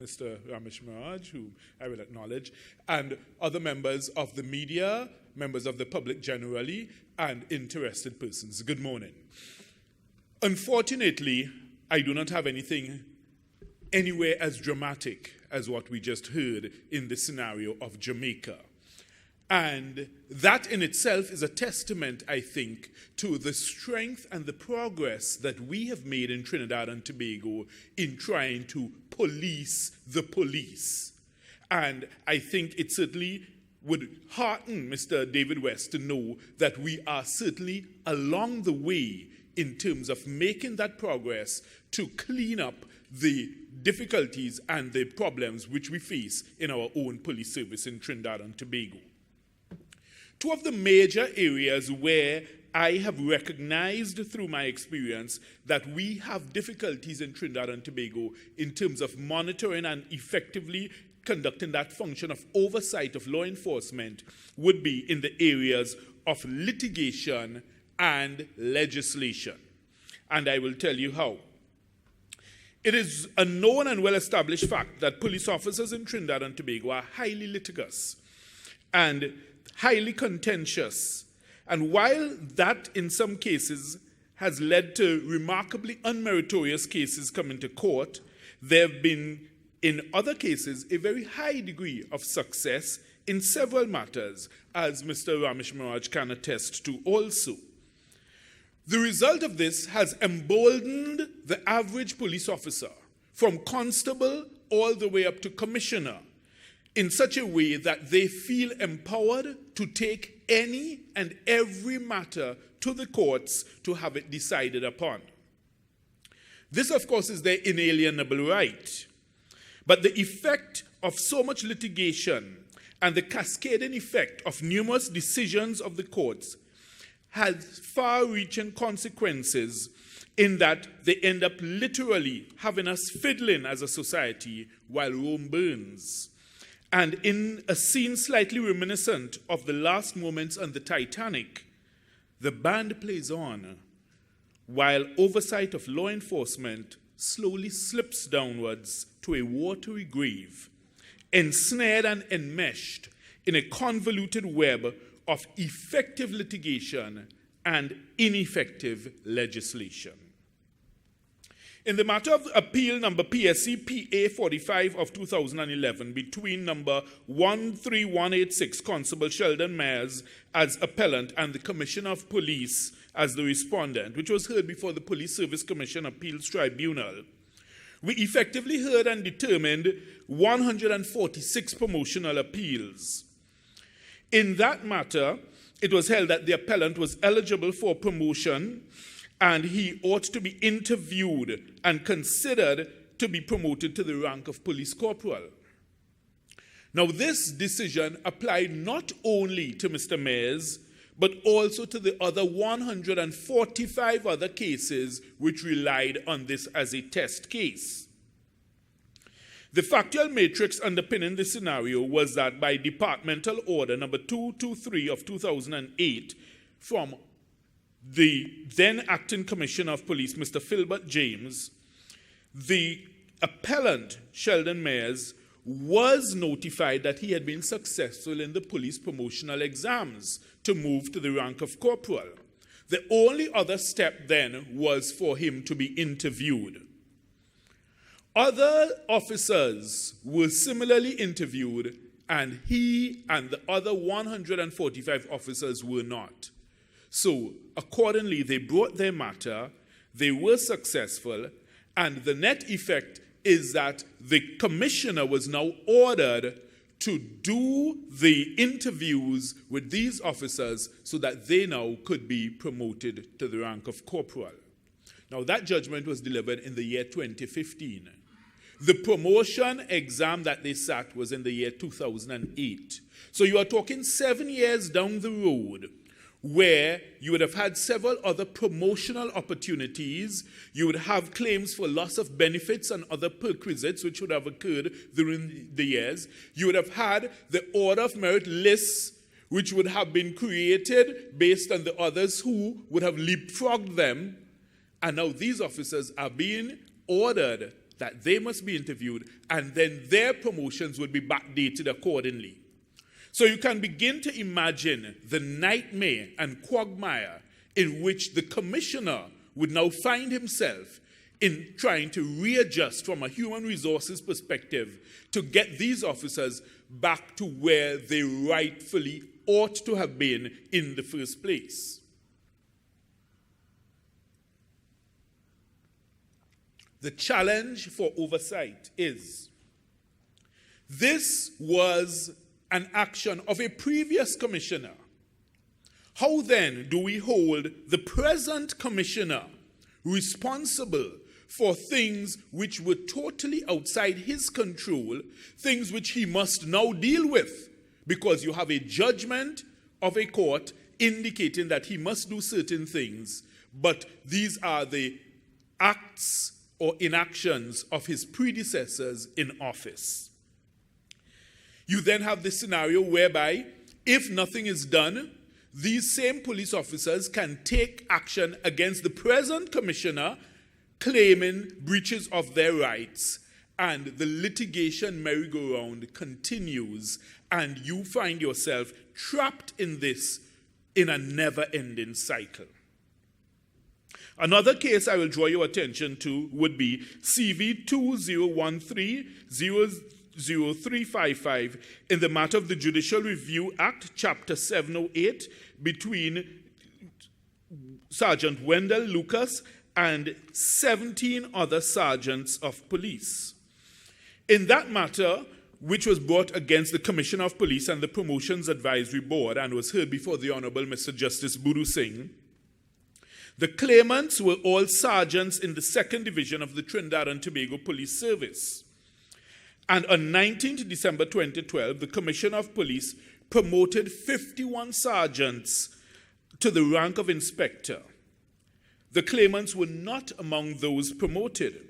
Mr. Ramesh Maharaj, who I will acknowledge, and other members of the media, members of the public generally, and interested persons. Good morning. Unfortunately, I do not have anything anywhere as dramatic as what we just heard in the scenario of Jamaica. And that in itself is a testament, I think, to the strength and the progress that we have made in Trinidad and Tobago in trying to police the police. And I think it certainly would hearten Mr. David West to know that we are certainly along the way in terms of making that progress to clean up the difficulties and the problems which we face in our own police service in Trinidad and Tobago. Two of the major areas where I have recognized through my experience that we have difficulties in Trinidad and Tobago in terms of monitoring and effectively conducting that function of oversight of law enforcement would be in the areas of litigation and legislation. And I will tell you how. It is a known and well-established fact that police officers in Trinidad and Tobago are highly litigious and highly contentious. And while that in some cases has led to remarkably unmeritorious cases coming to court, there have been, in other cases, a very high degree of success in several matters, as Mr. Ramesh Maharaj can attest to also. The result of this has emboldened the average police officer, from constable all the way up to commissioner, in such a way that they feel empowered to take any and every matter to the courts to have it decided upon. This, of course, is their inalienable right. But the effect of so much litigation and the cascading effect of numerous decisions of the courts has far-reaching consequences in that they end up literally having us fiddling as a society while Rome burns. And in a scene slightly reminiscent of the last moments on the Titanic, the band plays on while oversight of law enforcement slowly slips downwards to a watery grave, ensnared and enmeshed in a convoluted web of effective litigation and ineffective legislation. In the matter of appeal number PSC PA 45 of 2011 between number 13186, Constable Sheldon Myers as appellant and the Commissioner of Police as the respondent, which was heard before the Police Service Commission Appeals Tribunal, we effectively heard and determined 146 promotional appeals. In that matter, it was held that the appellant was eligible for promotion and he ought to be interviewed and considered to be promoted to the rank of police corporal. Now, this decision applied not only to Mr. Myers, but also to the other 145 other cases which relied on this as a test case. The factual matrix underpinning this scenario was that by departmental order number 223 of 2008 from the then acting Commissioner of Police, Mr. Philbert James, the appellant, Sheldon Myers, was notified that he had been successful in the police promotional exams to move to the rank of corporal. The only other step then was for him to be interviewed. Other officers were similarly interviewed, and he and the other 145 officers were not. So, accordingly, they brought their matter, they were successful, and the net effect is that the commissioner was now ordered to do the interviews with these officers so that they now could be promoted to the rank of corporal. Now, that judgment was delivered in the year 2015. The promotion exam that they sat was in the year 2008. So you are talking 7 years down the road where you would have had several other promotional opportunities. You would have claims for loss of benefits and other perquisites which would have occurred during the years. You would have had the order of merit lists which would have been created based on the others who would have leapfrogged them. And now these officers are being ordered that they must be interviewed, and then their promotions would be backdated accordingly. So you can begin to imagine the nightmare and quagmire in which the commissioner would now find himself in trying to readjust from a human resources perspective to get these officers back to where they rightfully ought to have been in the first place. The challenge for oversight is, this was an action of a previous commissioner. How then do we hold the present commissioner responsible for things which were totally outside his control, things which he must now deal with, because you have a judgment of a court indicating that he must do certain things, but these are the acts or inactions of his predecessors in office. You then have this scenario whereby, if nothing is done, these same police officers can take action against the present commissioner, claiming breaches of their rights, and the litigation merry-go-round continues, and you find yourself trapped in this in a never-ending cycle. Another case I will draw your attention to would be CV 2013-00355 in the matter of the Judicial Review Act, Chapter 708, between Sergeant Wendell Lucas and 17 other sergeants of police. In that matter, which was brought against the Commissioner of Police and the Promotions Advisory Board and was heard before the Honorable Mr. Justice Budu Singh, the claimants were all sergeants in the 2nd Division of the Trinidad and Tobago Police Service. And on 19th December 2012, the Commissioner of Police promoted 51 sergeants to the rank of inspector. The claimants were not among those promoted,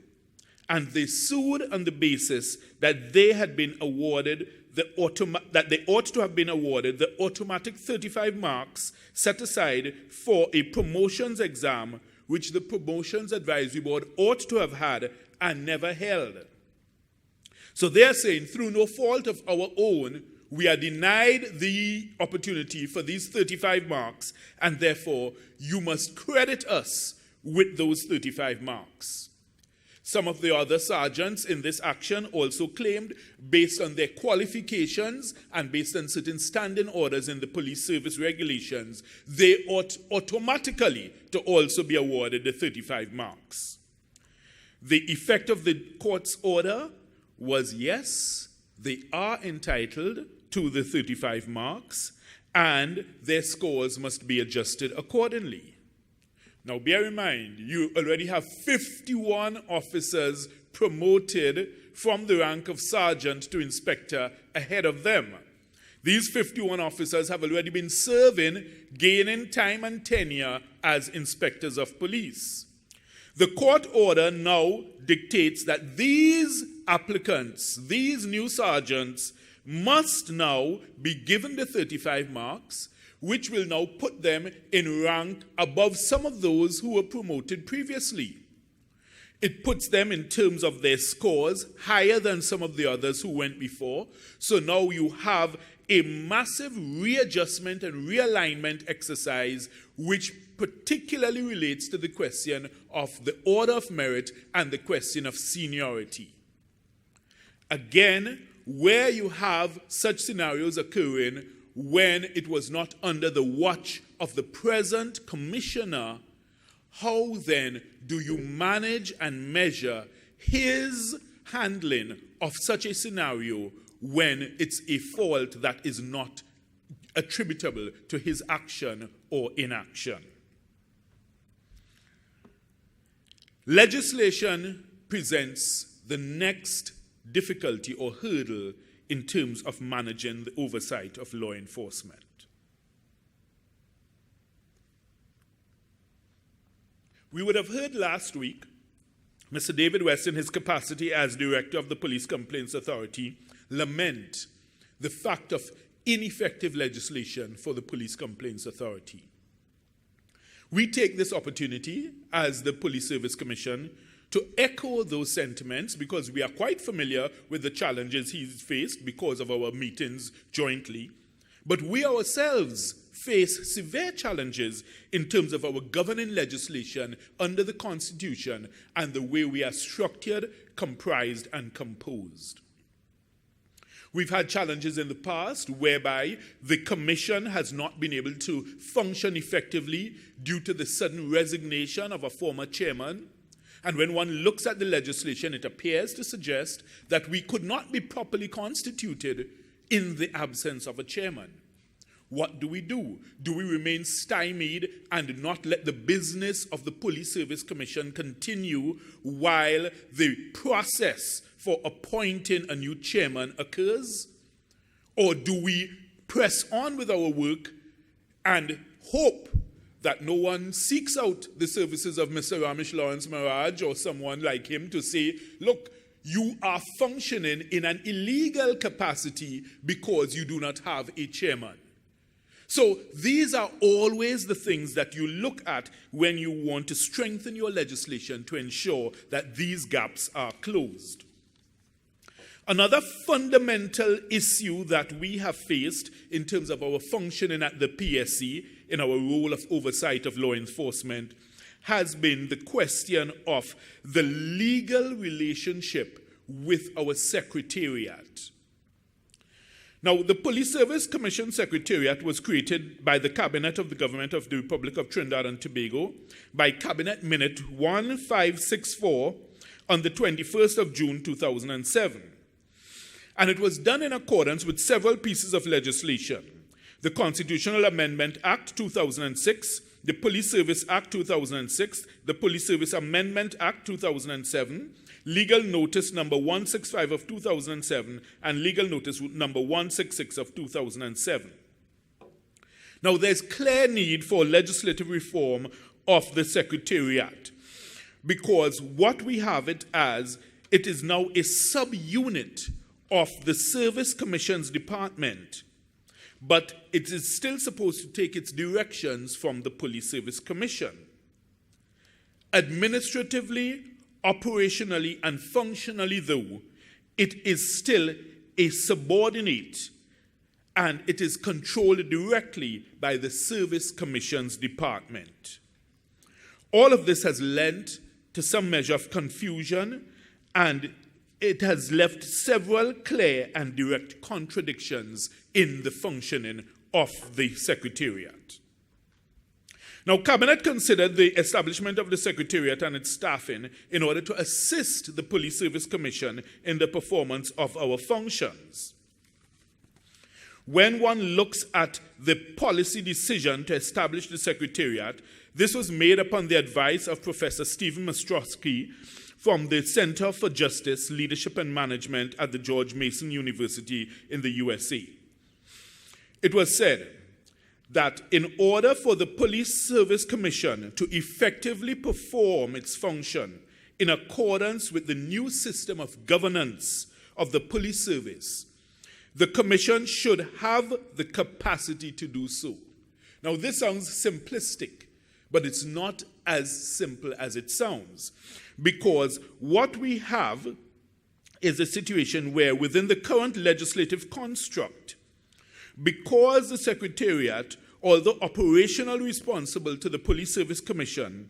and they sued on the basis that they had been awarded that they ought to have been awarded the automatic 35 marks set aside for a promotions exam, which the Promotions Advisory Board ought to have had and never held. So they're saying, through no fault of our own, we are denied the opportunity for these 35 marks, and therefore you must credit us with those 35 marks. Some of the other sergeants in this action also claimed, based on their qualifications and based on certain standing orders in the police service regulations, they ought automatically to also be awarded the 35 marks. The effect of the court's order was, yes, they are entitled to the 35 marks, and their scores must be adjusted accordingly. Now, bear in mind, you already have 51 officers promoted from the rank of sergeant to inspector ahead of them. These 51 officers have already been serving, gaining time and tenure as inspectors of police. The court order now dictates that these applicants, these new sergeants, must now be given the 35 marks, which will now put them in rank above some of those who were promoted previously. It puts them, in terms of their scores, higher than some of the others who went before. So now you have a massive readjustment and realignment exercise, which particularly relates to the question of the order of merit and the question of seniority. Again, where you have such scenarios occurring, when it was not under the watch of the present commissioner, how then do you manage and measure his handling of such a scenario when it's a fault that is not attributable to his action or inaction? Legislation presents the next difficulty or hurdle in terms of managing the oversight of law enforcement. We would have heard last week Mr. David West, in his capacity as Director of the Police Complaints Authority, lament the fact of ineffective legislation for the Police Complaints Authority. We take this opportunity as the Police Service Commission to echo those sentiments, because we are quite familiar with the challenges he's faced because of our meetings jointly. But we ourselves face severe challenges in terms of our governing legislation under the Constitution and the way we are structured, comprised, and composed. We've had challenges in the past whereby the Commission has not been able to function effectively due to the sudden resignation of a former chairman. And when one looks at the legislation, it appears to suggest that we could not be properly constituted in the absence of a chairman. What do? Do we remain stymied and not let the business of the Police Service Commission continue while the process for appointing a new chairman occurs? Or do we press on with our work and hope that no one seeks out the services of Mr. Ramesh Lawrence Maharaj or someone like him to say, look, you are functioning in an illegal capacity because you do not have a chairman? So these are always the things that you look at when you want to strengthen your legislation to ensure that these gaps are closed. Another fundamental issue that we have faced in terms of our functioning at the PSC in our role of oversight of law enforcement has been the question of the legal relationship with our secretariat. Now, the Police Service Commission Secretariat was created by the Cabinet of the Government of the Republic of Trinidad and Tobago by Cabinet Minute 1564 on the 21st of June 2007. And it was done in accordance with several pieces of legislation: the Constitutional Amendment Act 2006, the Police Service Act 2006, the Police Service Amendment Act 2007, Legal Notice number 165 of 2007, and Legal Notice number 166 of 2007. Now, there's clear need for legislative reform of the Secretariat, because what we have it as, it is now a subunit of the Service Commission's department, but it is still supposed to take its directions from the Police Service Commission. Administratively, operationally, and functionally, though, it is still a subordinate, and it is controlled directly by the Service Commission's department. All of this has led to some measure of confusion, and it has left several clear and direct contradictions in the functioning of the Secretariat. Now, Cabinet considered the establishment of the Secretariat and its staffing in order to assist the Police Service Commission in the performance of our functions. When one looks at the policy decision to establish the Secretariat, this was made upon the advice of Professor Stephen Ostrowski from the Center for Justice, Leadership and Management at the George Mason University in the USA. It was said that in order for the Police Service Commission to effectively perform its function in accordance with the new system of governance of the police service, the Commission should have the capacity to do so. Now, this sounds simplistic, but it's not as simple as it sounds, because what we have is a situation where within the current legislative construct, because the Secretariat, although operationally responsible to the Police Service Commission,